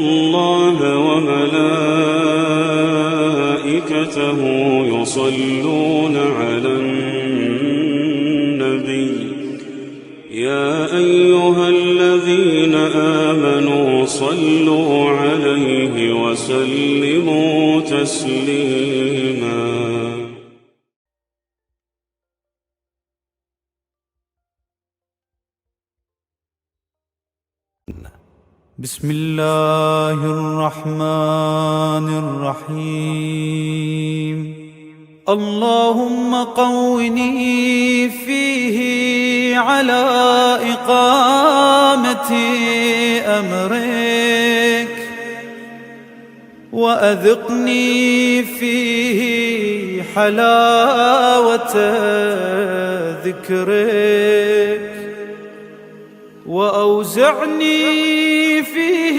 الله وملائكته يصلون على النبي يا أيها الذين آمنوا صلوا عليه وسلموا تسليما. بسم الله الرحمن الرحيم. اللهم قوني فيه على إقامة أمرك وأذقني فيه حلاوة ذكرك وأوزعني فيه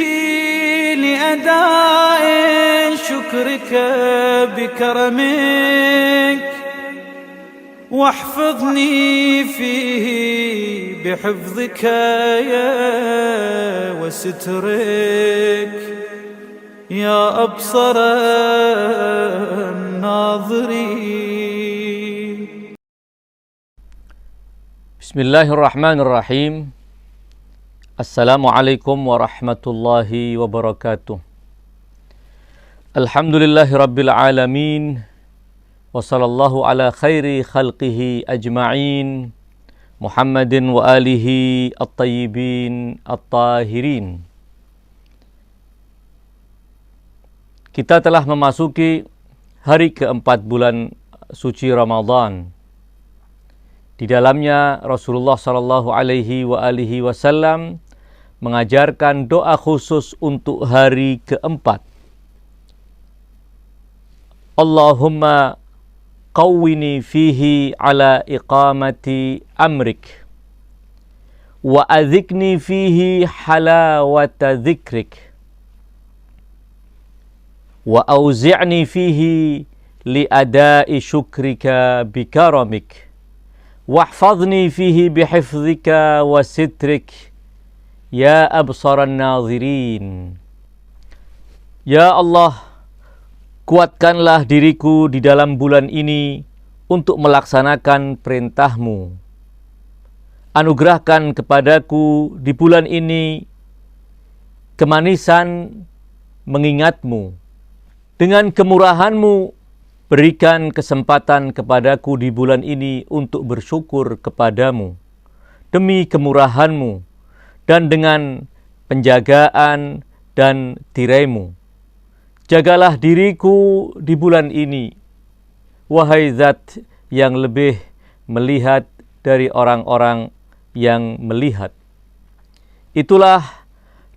لأداء شكرك بكرمك واحفظني فيه بحفظك وسترك يا أبصر الناظرين. بسم الله الرحمن الرحيم. Assalamualaikum warahmatullahi wabarakatuh. Alhamdulillahi rabbil alamin. Wa sallallahu ala khairi khalqihi ajma'in. Muhammadin wa alihi at-tayyibin at-tahirin. Kita telah memasuki hari keempat bulan suci Ramadan. Di dalamnya Rasulullah sallallahu alaihi wasallam mengajarkan doa khusus untuk hari keempat. Allahumma qawwini fihi ala iqamati amrik wa adzikni fihi halawata dzikrik wa auzi'ni fihi li adai syukrika bikaramik wahfadhni fihi bihifdzika wa sitrik ya absaran nazirin. Ya Allah, kuatkanlah diriku di dalam bulan ini untuk melaksanakan perintah-Mu. Anugerahkan kepadaku di bulan ini kemanisan mengingat-Mu. Dengan kemurahan-Mu, berikan kesempatan kepadaku di bulan ini untuk bersyukur kepadamu. Demi kemurahan-Mu dan dengan penjagaan dan tirai-Mu, jagalah diriku di bulan ini, wahai Zat yang lebih melihat dari orang-orang yang melihat. Itulah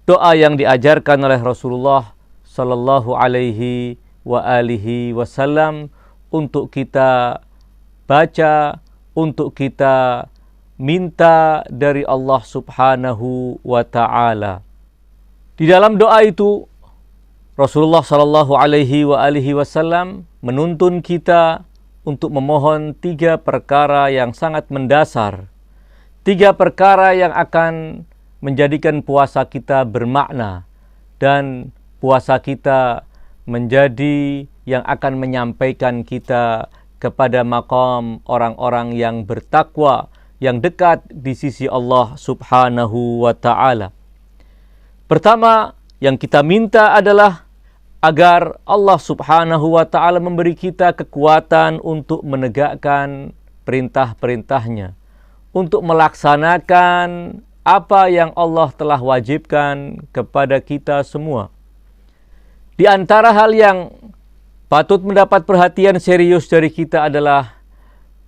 doa yang diajarkan oleh Rasulullah sallallahu alaihi wasallam untuk kita baca, untuk kita minta dari Allah Subhanahu wa ta'ala. Di dalam doa itu Rasulullah sallallahu alaihi wasallam menuntun kita untuk memohon 3 perkara yang sangat mendasar. 3 perkara yang akan menjadikan puasa kita bermakna dan puasa kita menjadi yang akan menyampaikan kita kepada maqam orang-orang yang bertakwa, yang dekat di sisi Allah Subhanahu wa ta'ala. Pertama yang kita minta adalah agar Allah Subhanahu wa ta'ala memberi kita kekuatan untuk menegakkan perintah-perintahnya, untuk melaksanakan apa yang Allah telah wajibkan kepada kita semua. Di antara hal yang patut mendapat perhatian serius dari kita adalah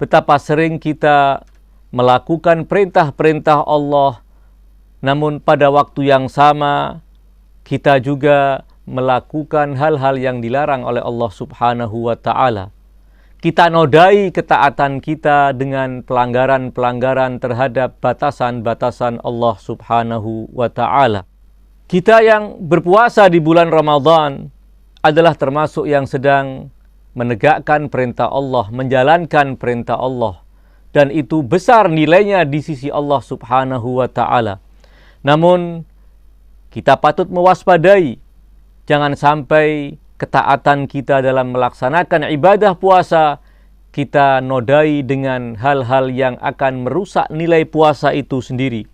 betapa sering kita melakukan perintah-perintah Allah, namun pada waktu yang sama kita juga melakukan hal-hal yang dilarang oleh Allah Subhanahu wa ta'ala. Kita nodai ketaatan kita dengan pelanggaran-pelanggaran terhadap batasan-batasan Allah Subhanahu wa ta'ala. Kita yang berpuasa di bulan Ramadan adalah termasuk yang sedang menegakkan perintah Allah, menjalankan perintah Allah. Dan itu besar nilainya di sisi Allah Subhanahu wa ta'ala. Namun, kita patut mewaspadai Jangan sampai ketaatan kita dalam melaksanakan ibadah puasa kita nodai dengan hal-hal yang akan merusak nilai puasa itu sendiri.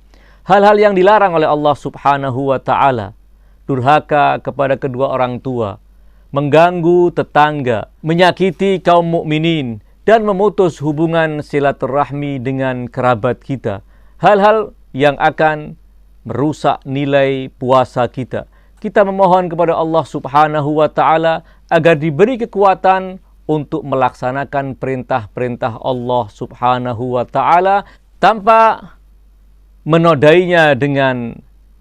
Hal-hal yang dilarang oleh Allah Subhanahu wa ta'ala. Durhaka kepada kedua orang tua, mengganggu tetangga, menyakiti kaum mukminin, dan memutus hubungan silaturahmi dengan kerabat kita. Hal-hal yang akan merusak nilai puasa kita. Kita memohon kepada Allah Subhanahu wa ta'ala agar diberi kekuatan untuk melaksanakan perintah-perintah Allah Subhanahu wa ta'ala tanpa menodainya dengan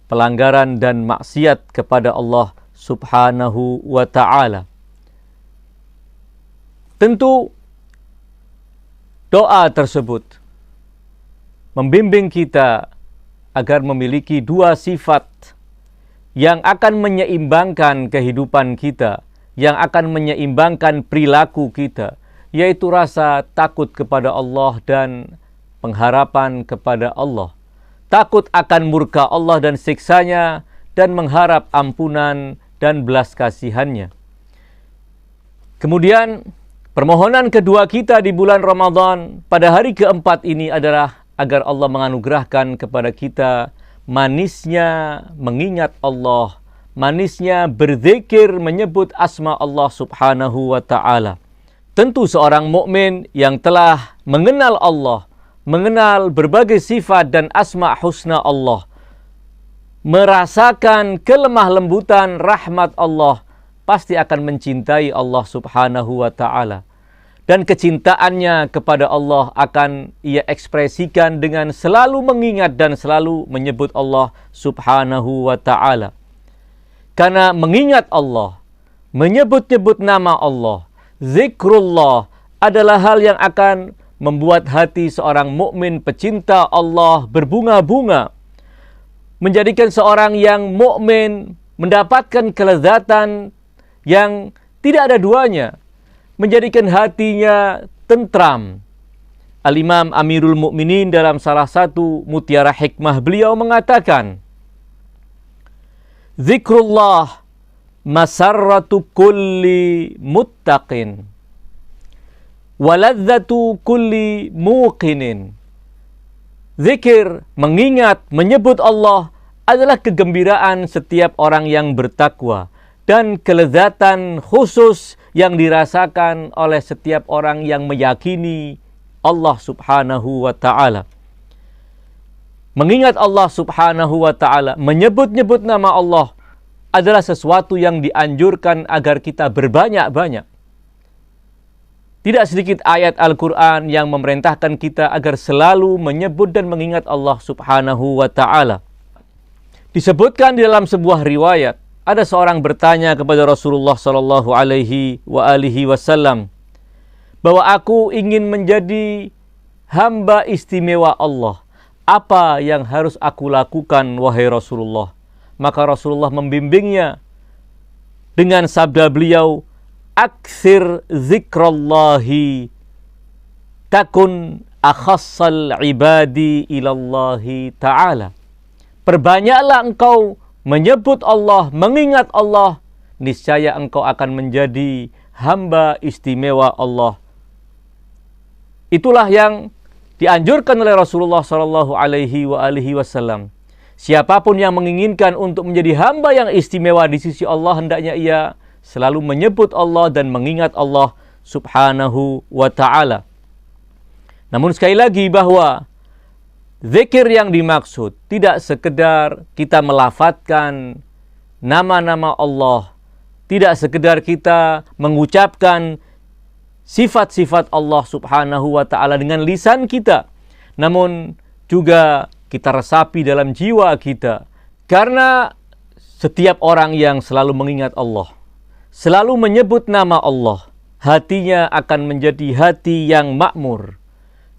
pelanggaran dan maksiat kepada Allah Subhanahu wa ta'ala. Tentu doa tersebut membimbing kita agar memiliki dua sifat yang akan menyeimbangkan kehidupan kita, yang akan menyeimbangkan perilaku kita, yaitu rasa takut kepada Allah dan pengharapan kepada Allah. Takut akan murka Allah dan siksanya, dan mengharap ampunan dan belas kasihannya. Kemudian, permohonan kedua kita di bulan Ramadan pada hari keempat ini adalah agar Allah menganugerahkan kepada kita manisnya mengingat Allah, manisnya berzikir menyebut asma Allah Subhanahu wa ta'ala. Tentu seorang mukmin yang telah mengenal Allah, mengenal berbagai sifat dan asma husna Allah, merasakan kelemah lembutan rahmat Allah, pasti akan mencintai Allah Subhanahu wa ta'ala. Dan kecintaannya kepada Allah akan ia ekspresikan dengan selalu mengingat dan selalu menyebut Allah Subhanahu wa ta'ala. Karena mengingat Allah, menyebut-nyebut nama Allah, zikrullah adalah hal yang akan membuat hati seorang mukmin pecinta Allah berbunga-bunga, menjadikan seorang yang mukmin mendapatkan kelezatan yang tidak ada duanya, menjadikan hatinya tentram. Al-Imam Amirul Mukminin dalam salah satu mutiara hikmah beliau mengatakan, zikrullah masarratu kulli muttaqin waladzatu kulli muqinin. Zikir, mengingat, menyebut Allah adalah kegembiraan setiap orang yang bertakwa dan kelezatan khusus yang dirasakan oleh setiap orang yang meyakini Allah Subhanahu wa ta'ala. Mengingat Allah Subhanahu wa ta'ala, menyebut-nyebut nama Allah adalah sesuatu yang dianjurkan agar kita berbanyak-banyak. Tidak sedikit ayat Al-Quran yang memerintahkan kita agar selalu menyebut dan mengingat Allah Subhanahu wa ta'ala. Disebutkan di dalam sebuah riwayat, ada seorang bertanya kepada Rasulullah sallallahu alaihi wasallam bahwa aku ingin menjadi hamba istimewa Allah. Apa yang harus aku lakukan wahai Rasulullah? Maka Rasulullah membimbingnya dengan sabda beliau, aktsir zikrallahi takun akhassal ibadi ilallahi ta'ala. Perbanyaklah engkau menyebut Allah, mengingat Allah, niscaya engkau akan menjadi hamba istimewa Allah. Itulah yang dianjurkan oleh Rasulullah sallallahu alaihi wasallam. Siapapun yang menginginkan untuk menjadi hamba yang istimewa di sisi Allah, hendaknya ia selalu menyebut Allah dan mengingat Allah Subhanahu wa ta'ala. Namun sekali lagi bahwa zikir yang dimaksud tidak sekedar kita melafadzkan nama-nama Allah, tidak sekedar kita mengucapkan sifat-sifat Allah Subhanahu wa ta'ala dengan lisan kita, namun juga kita resapi dalam jiwa kita. Karena setiap orang yang selalu mengingat Allah, selalu menyebut nama Allah, hatinya akan menjadi hati yang makmur,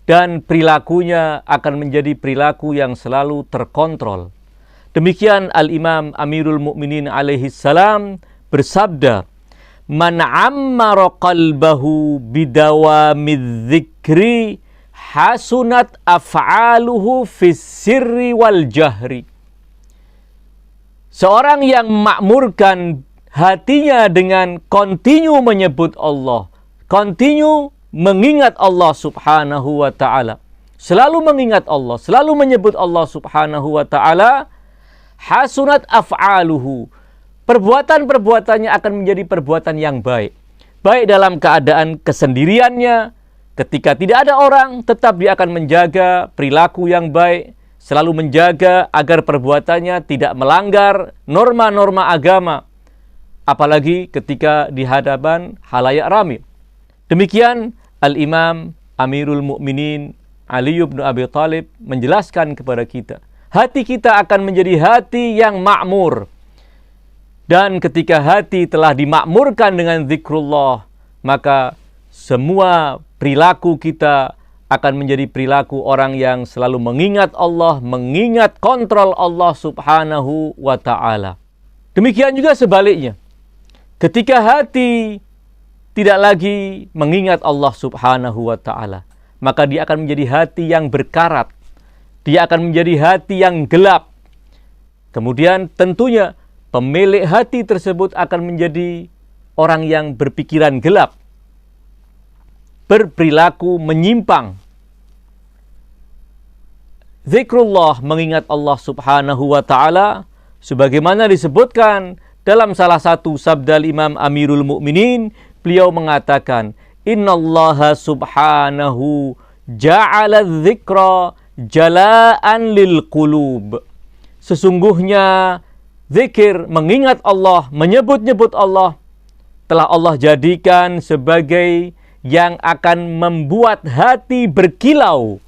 dan perilakunya akan menjadi perilaku yang selalu terkontrol. Demikian Al-Imam Amirul Mukminin alaihi salam bersabda, man ammara qalbahu bidawamidz dzikri hasunat af'aluhu fis sirri wal jahri. Seorang yang memakmurkan hatinya dengan continue menyebut Allah, continue mengingat Allah subhanahu wa ta'ala, selalu mengingat Allah, selalu menyebut Allah subhanahu wa ta'ala, hasunat af'aluhu, perbuatan-perbuatannya akan menjadi perbuatan yang baik. Baik dalam keadaan kesendiriannya, ketika tidak ada orang, tetap dia akan menjaga perilaku yang baik, selalu menjaga agar perbuatannya tidak melanggar norma-norma agama, apalagi ketika di hadapan halayak ramai. Demikian Al-Imam Amirul Mukminin Ali bin Abi Thalib menjelaskan kepada kita, hati kita akan menjadi hati yang makmur. Dan ketika hati telah dimakmurkan dengan zikrullah, maka semua perilaku kita akan menjadi perilaku orang yang selalu mengingat Allah, mengingat kontrol Allah subhanahu wa ta'ala. Demikian juga sebaliknya, ketika hati tidak lagi mengingat Allah subhanahu wa ta'ala, maka dia akan menjadi hati yang berkarat, dia akan menjadi hati yang gelap. Kemudian tentunya pemilik hati tersebut akan menjadi orang yang berpikiran gelap, berperilaku menyimpang. Zikrullah, mengingat Allah subhanahu wa ta'ala, sebagaimana disebutkan dalam salah satu sabda Imam Amirul Mukminin, beliau mengatakan, innallaha subhanahu ja'ala dzikra jala'an lil qulub. Sesungguhnya zikir, mengingat Allah, menyebut-nyebut Allah, telah Allah jadikan sebagai yang akan membuat hati berkilau.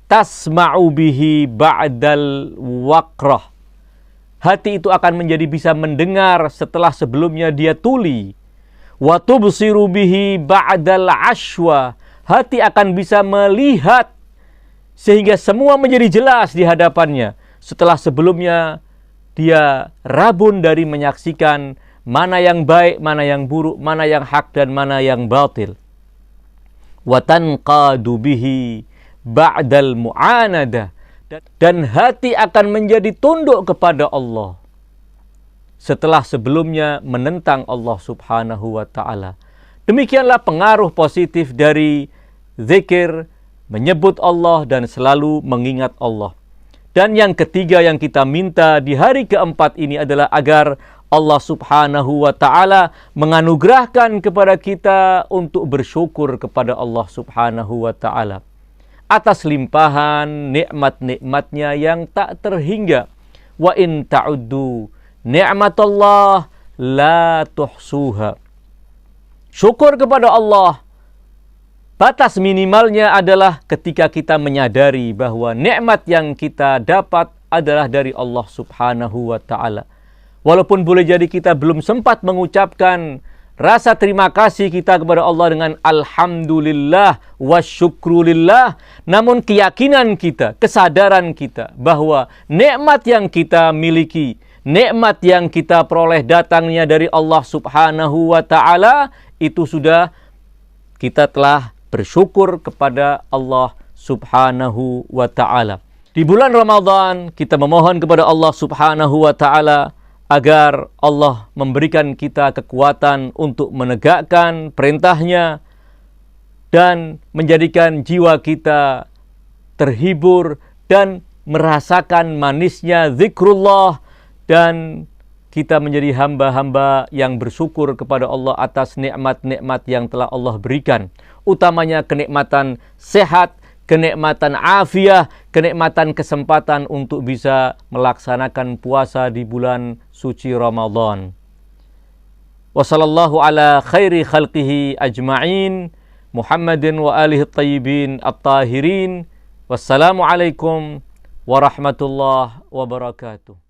Tasma'u bihi ba'dal waqrah. Hati itu akan menjadi bisa mendengar setelah sebelumnya dia tuli. Wa tubsiru bihi ba'dal ashwa. Hati akan bisa melihat sehingga semua menjadi jelas di hadapannya setelah sebelumnya dia rabun dari menyaksikan mana yang baik, mana yang buruk, mana yang hak dan mana yang batil. Wa tanqadu bihi ba'dal mu'anadah. Dan hati akan menjadi tunduk kepada Allah setelah sebelumnya menentang Allah subhanahu wa ta'ala. Demikianlah pengaruh positif dari zikir, menyebut Allah dan selalu mengingat Allah. Dan yang ketiga yang kita minta di hari keempat ini adalah agar Allah subhanahu wa ta'ala menganugerahkan kepada kita untuk bersyukur kepada Allah subhanahu wa ta'ala atas limpahan nikmat-nikmatnya yang tak terhingga. Wa in ta'uddu ni'matallah la tuhsuha. Syukur kepada Allah, batas minimalnya adalah ketika kita menyadari bahwa nikmat yang kita dapat adalah dari Allah subhanahu wa ta'ala. Walaupun boleh jadi kita belum sempat mengucapkan rasa terima kasih kita kepada Allah dengan alhamdulillah wa syukrulillah, namun keyakinan kita, kesadaran kita bahwa nikmat yang kita miliki, nikmat yang kita peroleh datangnya dari Allah subhanahu wa ta'ala, itu sudah kita telah bersyukur kepada Allah subhanahu wa ta'ala. Di bulan Ramadan kita memohon kepada Allah subhanahu wa ta'ala agar Allah memberikan kita kekuatan untuk menegakkan perintahnya dan menjadikan jiwa kita terhibur dan merasakan manisnya zikrullah, dan kita menjadi hamba-hamba yang bersyukur kepada Allah atas nikmat-nikmat yang telah Allah berikan, utamanya kenikmatan sehat, kenikmatan afiah, kenikmatan kesempatan untuk bisa melaksanakan puasa di bulan suci Ramadan. Wa sallallahu ala khairi khalqihi ajma'in, Muhammadin wa alihi tayyibin at-tahirin. Wassalamu alaikum warahmatullahi wabarakatuh.